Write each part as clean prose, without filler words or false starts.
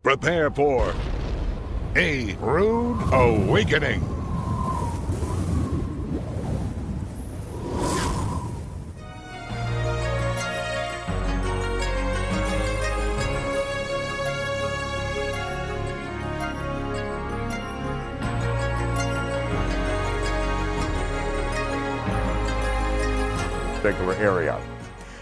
Prepare for A Rood Awakening. Particular area.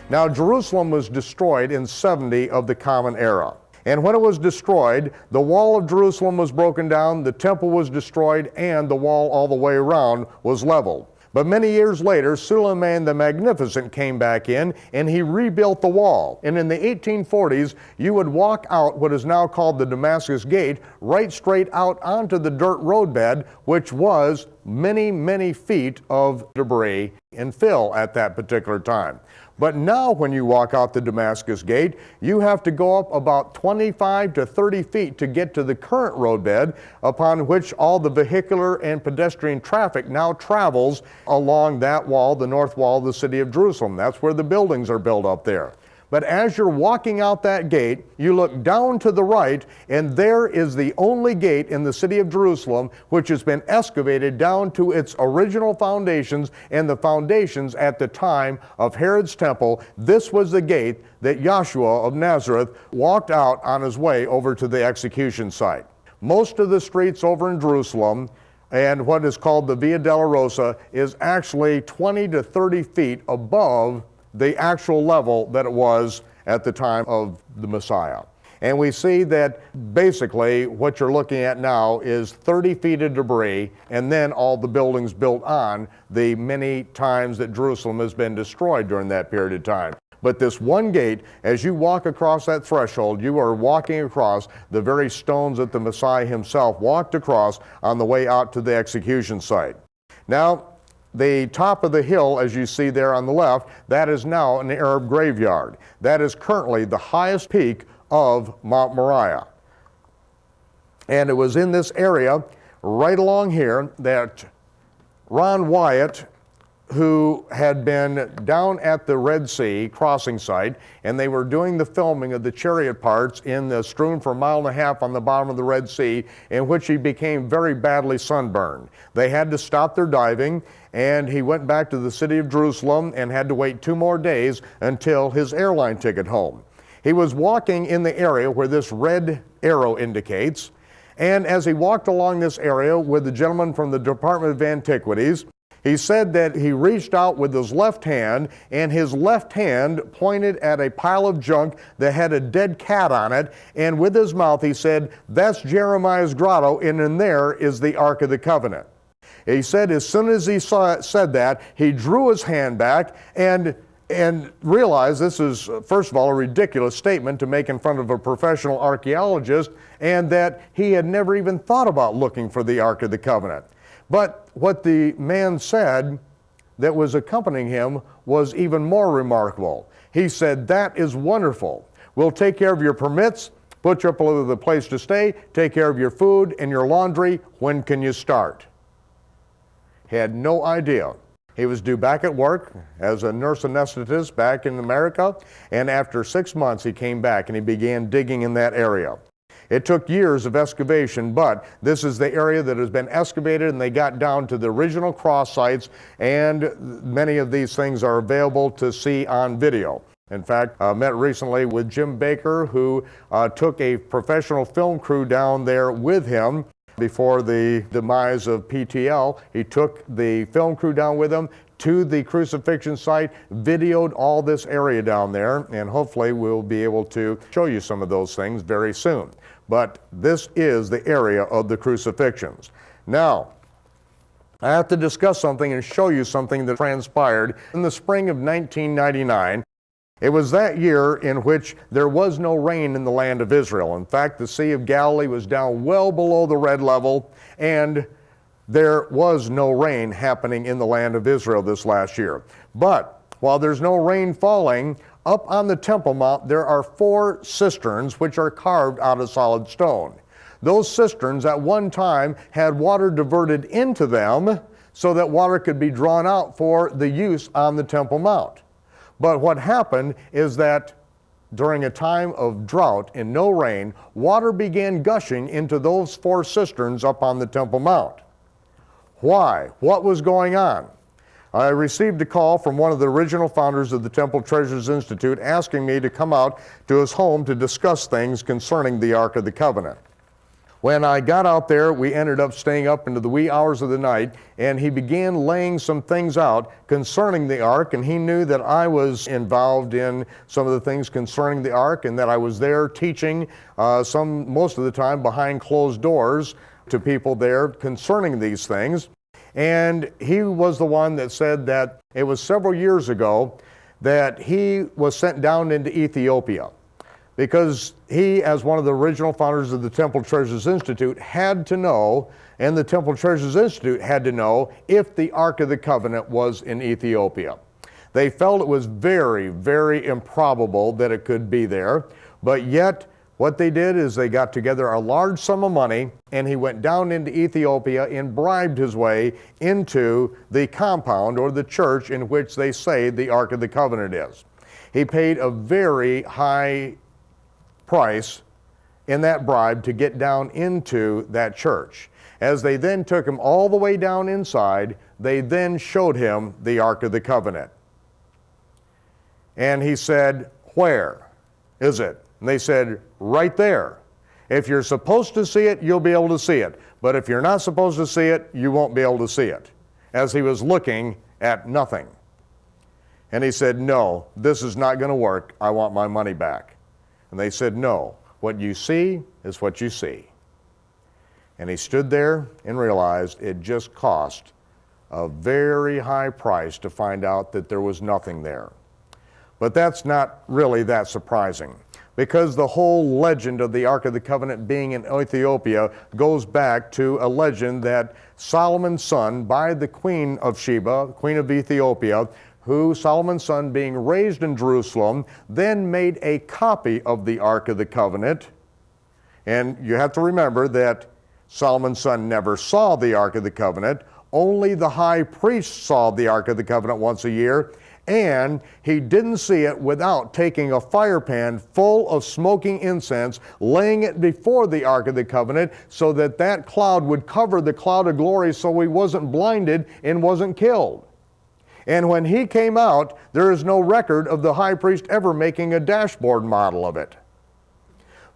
Now, Jerusalem was destroyed in 70 of the Common Era. And when it was destroyed, the wall of Jerusalem was broken down, the temple was destroyed, and the wall all the way around was leveled. But many years later, Suleiman the Magnificent came back in and he rebuilt the wall. And in the 1840s, you would walk out what is now called the Damascus Gate, right straight out onto the dirt roadbed, which was many, many feet of debris and fill at that particular time. But now when you walk out the Damascus Gate, you have to go up about 25 to 30 feet to get to the current roadbed upon which all the vehicular and pedestrian traffic now travels along that wall, the north wall of the city of Jerusalem. That's where the buildings are built up there. But as you're walking out that gate, you look down to the right, and there is the only gate in the city of Jerusalem which has been excavated down to its original foundations and the foundations at the time of Herod's temple. This was the gate that Yeshua of Nazareth walked out on his way over to the execution site. Most of the streets over in Jerusalem and what is called the Via Dolorosa is actually 20 to 30 feet above the actual level that it was at the time of the Messiah. And we see that basically what you're looking at now is 30 feet of debris and then all the buildings built on the many times that Jerusalem has been destroyed during that period of time. But this one gate, as you walk across that threshold, you are walking across the very stones that the Messiah himself walked across on the way out to the execution site. Now, the top of the hill, as you see there on the left, that is now an Arab graveyard. That is currently the highest peak of Mount Moreh-YAH. And it was in this area, right along here, that Ron Wyatt, who had been down at the Red Sea crossing site, and they were doing the filming of the chariot parts in the strewn for a mile and a half on the bottom of the Red Sea, in which he became very badly sunburned. They had to stop their diving, and he went back to the city of Jerusalem and had to wait 2 more days until his airline ticket home. He was walking in the area where this red arrow indicates, and as he walked along this area with the gentleman from the Department of Antiquities, he said that he reached out with his left hand, and his left hand pointed at a pile of junk that had a dead cat on it, and with his mouth he said, "That's Jeremiah's grotto, and in there is the Ark of the Covenant." He said as soon as he said that, he drew his hand back and realized this is, first of all, a ridiculous statement to make in front of a professional archaeologist, and that he had never even thought about looking for the Ark of the Covenant. But what the man said that was accompanying him was even more remarkable. He said, "That is wonderful. We'll take care of your permits, put you up with a place to stay, take care of your food and your laundry. When can you start?" He had no idea. He was due back at work as a nurse anesthetist back in America, and after 6 months he came back and he began digging in that area. It took years of excavation, but this is the area that has been excavated, and they got down to the original cross sites, and many of these things are available to see on video. In fact, I met recently with Jim Baker, who took a professional film crew down there with him before the demise of PTL. He took the film crew down with him to the crucifixion site, videoed all this area down there, and hopefully we'll be able to show you some of those things very soon. But this is the area of the crucifixions. Now, I have to discuss something and show you something that transpired in the spring of 1999. It was that year in which there was no rain in the land of Israel. In fact, the Sea of Galilee was down well below the red level, and there was no rain happening in the land of Israel this last year. But while there's no rain falling, up on the Temple Mount there are 4 cisterns which are carved out of solid stone. Those cisterns at one time had water diverted into them so that water could be drawn out for the use on the Temple Mount. But what happened is that during a time of drought and no rain, water began gushing into those 4 cisterns up on the Temple Mount. Why? What was going on? I received a call from one of the original founders of the Temple Treasures Institute asking me to come out to his home to discuss things concerning the Ark of the Covenant. When I got out there, we ended up staying up into the wee hours of the night, and he began laying some things out concerning the Ark, and he knew that I was involved in some of the things concerning the Ark, and that I was there teaching most of the time behind closed doors to people there concerning these things. And he was the one that said that it was several years ago that he was sent down into Ethiopia, because he, as one of the original founders of the Temple Treasures Institute, had to know, and the Temple Treasures Institute had to know, if the Ark of the Covenant was in Ethiopia. They felt it was very, very improbable that it could be there, but yet what they did is they got together a large sum of money, and he went down into Ethiopia and bribed his way into the compound or the church in which they say the Ark of the Covenant is. He paid a very high price in that bribe to get down into that church. As they then took him all the way down inside, they then showed him the Ark of the Covenant. And he said, "Where is it?" And they said, "Right there. If you're supposed to see it, you'll be able to see it. But if you're not supposed to see it, you won't be able to see it." As he was looking at nothing. And he said, "No, this is not going to work. I want my money back." And they said, "No, what you see is what you see." And he stood there and realized it just cost a very high price to find out that there was nothing there. But that's not really that surprising, because the whole legend of the Ark of the Covenant being in Ethiopia goes back to a legend that Solomon's son, by the Queen of Sheba, Queen of Ethiopia, who, Solomon's son being raised in Jerusalem, then made a copy of the Ark of the Covenant. And you have to remember that Solomon's son never saw the Ark of the Covenant. Only the high priest saw the Ark of the Covenant once a year, and he didn't see it without taking a fire pan full of smoking incense, laying it before the Ark of the Covenant so that that cloud would cover the cloud of glory so he wasn't blinded and wasn't killed. And when he came out, there is no record of the high priest ever making a dashboard model of it.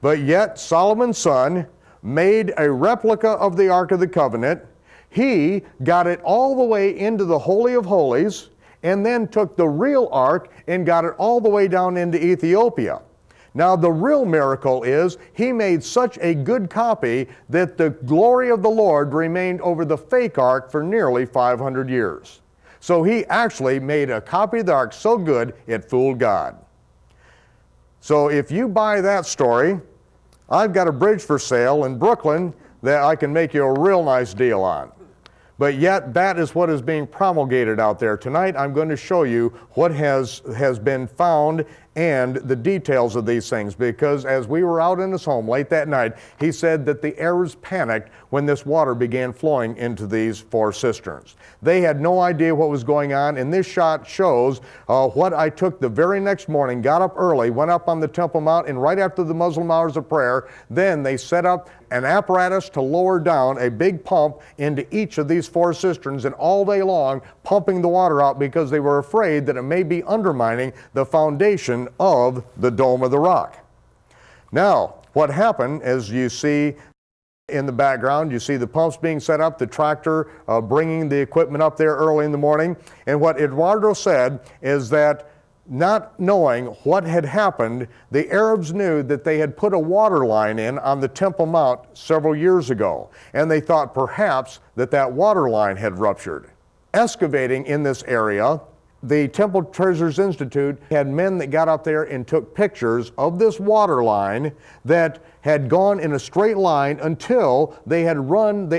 But yet Solomon's son made a replica of the Ark of the Covenant. He got it all the way into the Holy of Holies, and then took the real ark and got it all the way down into Ethiopia. Now the real miracle is he made such a good copy that the glory of the Lord remained over the fake ark for nearly 500 years. So he actually made a copy of the ark so good it fooled God. So if you buy that story, I've got a bridge for sale in Brooklyn that I can make you a real nice deal on. But yet that is what is being promulgated out there. Tonight I'm going to show you what has been found and the details of these things, because as we were out in his home late that night, he said that the Arabs panicked when this water began flowing into these 4 cisterns. They had no idea what was going on, and this shot shows what I took the very next morning, got up early, went up on the Temple Mount, and right after the Muslim hours of prayer, then they set up an apparatus to lower down a big pump into each of these 4 cisterns, and all day long pumping the water out because they were afraid that it may be undermining the foundation of the Dome of the Rock. Now, what happened, as you see in the background, you see the pumps being set up, the tractor bringing the equipment up there early in the morning, and what Eduardo said is that not knowing what had happened, the Arabs knew that they had put a water line in on the Temple Mount several years ago, and they thought perhaps that water line had ruptured. Excavating in this area, the Temple Treasures Institute had men that got up there and took pictures of this water line that had gone in a straight line until the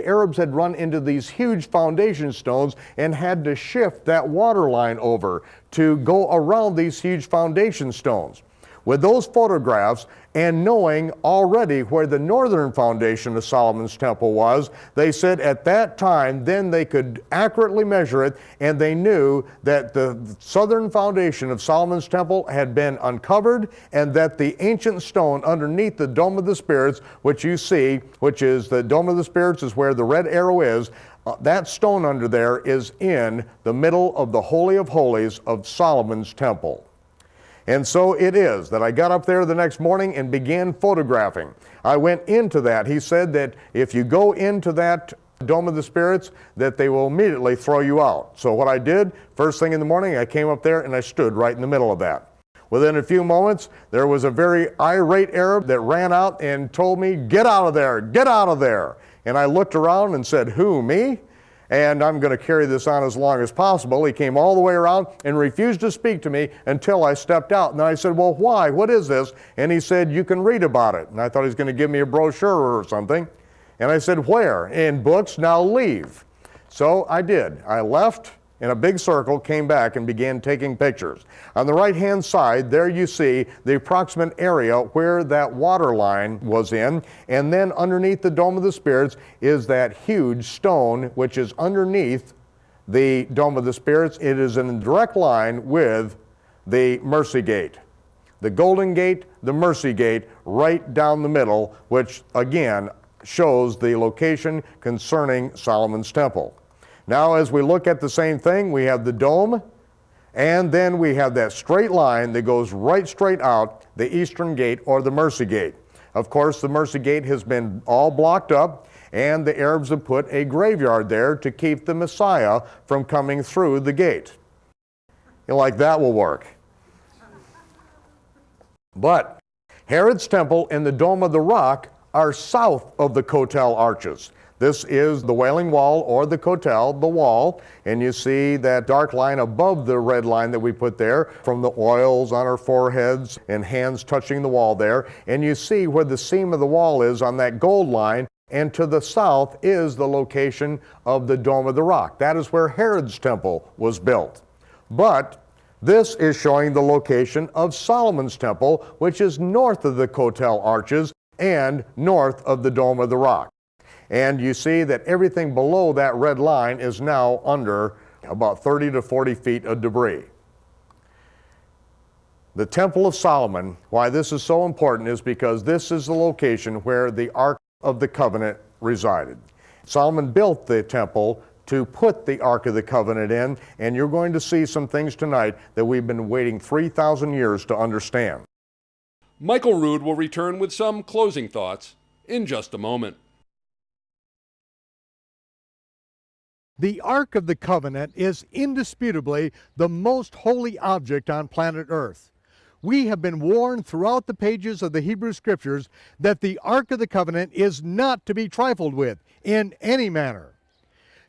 Arabs had run into these huge foundation stones and had to shift that water line over to go around these huge foundation stones. With those photographs and knowing already where the northern foundation of Solomon's temple was, they said at that time then they could accurately measure it, and they knew that the southern foundation of Solomon's temple had been uncovered, and that the ancient stone underneath the Dome of the Spirits, which you see, which is the Dome of the Spirits is where the red arrow is, that stone under there is in the middle of the Holy of Holies of Solomon's temple. And so it is that I got up there the next morning and began photographing. I went into that. He said that if you go into that Dome of the Spirits, that they will immediately throw you out. So what I did, first thing in the morning, I came up there and I stood right in the middle of that. Within a few moments, there was a very irate Arab that ran out and told me, "Get out of there, get out of there." And I looked around and said, "Who, me?" And I'm going to carry this on as long as possible. He came all the way around and refused to speak to me until I stepped out. And I said, "Well, why? What is this?" And he said, "You can read about it." And I thought he was going to give me a brochure or something. And I said, "Where?" "In books, now leave." So I did. I left in a big circle, came back and began taking pictures. On the right-hand side, there you see the approximate area where that water line was in, and then underneath the Dome of the Spirits is that huge stone which is underneath the Dome of the Spirits. It is in a direct line with the Mercy Gate. The Golden Gate, the Mercy Gate, right down the middle, which again shows the location concerning Solomon's temple. Now as we look at the same thing, we have the dome, and then we have that straight line that goes right straight out, the Eastern Gate or the Mercy Gate. Of course, the Mercy Gate has been all blocked up, and the Arabs have put a graveyard there to keep the Messiah from coming through the gate. Like that will work. But Herod's temple and the Dome of the Rock are south of the Kotel arches. This is the Wailing Wall or the Kotel, the wall, and you see that dark line above the red line that we put there from the oils on our foreheads and hands touching the wall there. And you see where the seam of the wall is on that gold line, and to the south is the location of the Dome of the Rock. That is where Herod's temple was built. But this is showing the location of Solomon's temple, which is north of the Kotel arches and north of the Dome of the Rock. And you see that everything below that red line is now under about 30 to 40 feet of debris. The Temple of Solomon, why this is so important is because this is the location where the Ark of the Covenant resided. Solomon built the temple to put the Ark of the Covenant in, and you're going to see some things tonight that we've been waiting 3,000 years to understand. Michael Rood will return with some closing thoughts in just a moment. The Ark of the Covenant is indisputably the most holy object on planet Earth. We have been warned throughout the pages of the Hebrew Scriptures that the Ark of the Covenant is not to be trifled with in any manner.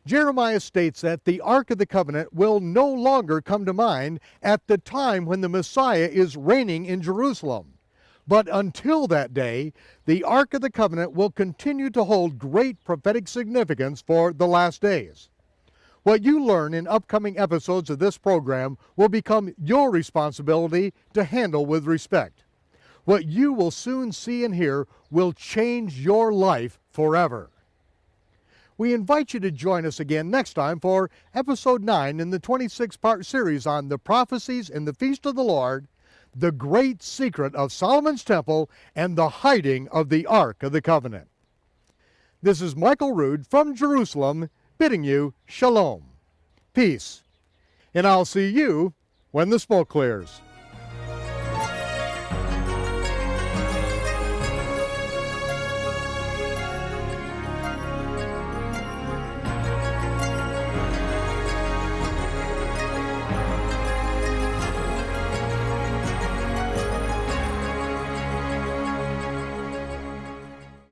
Jeremiah states that the Ark of the Covenant will no longer come to mind at the time when the Messiah is reigning in Jerusalem. But until that day, the Ark of the Covenant will continue to hold great prophetic significance for the last days. What you learn in upcoming episodes of this program will become your responsibility to handle with respect. What you will soon see and hear will change your life forever. We invite you to join us again next time for Episode 9 in the 26-part series on the Prophecies in the Feast of the Lord, the great secret of Solomon's Temple, and the hiding of the Ark of the Covenant. This is Michael Rood from Jerusalem, bidding you shalom, peace, and I'll see you when the smoke clears.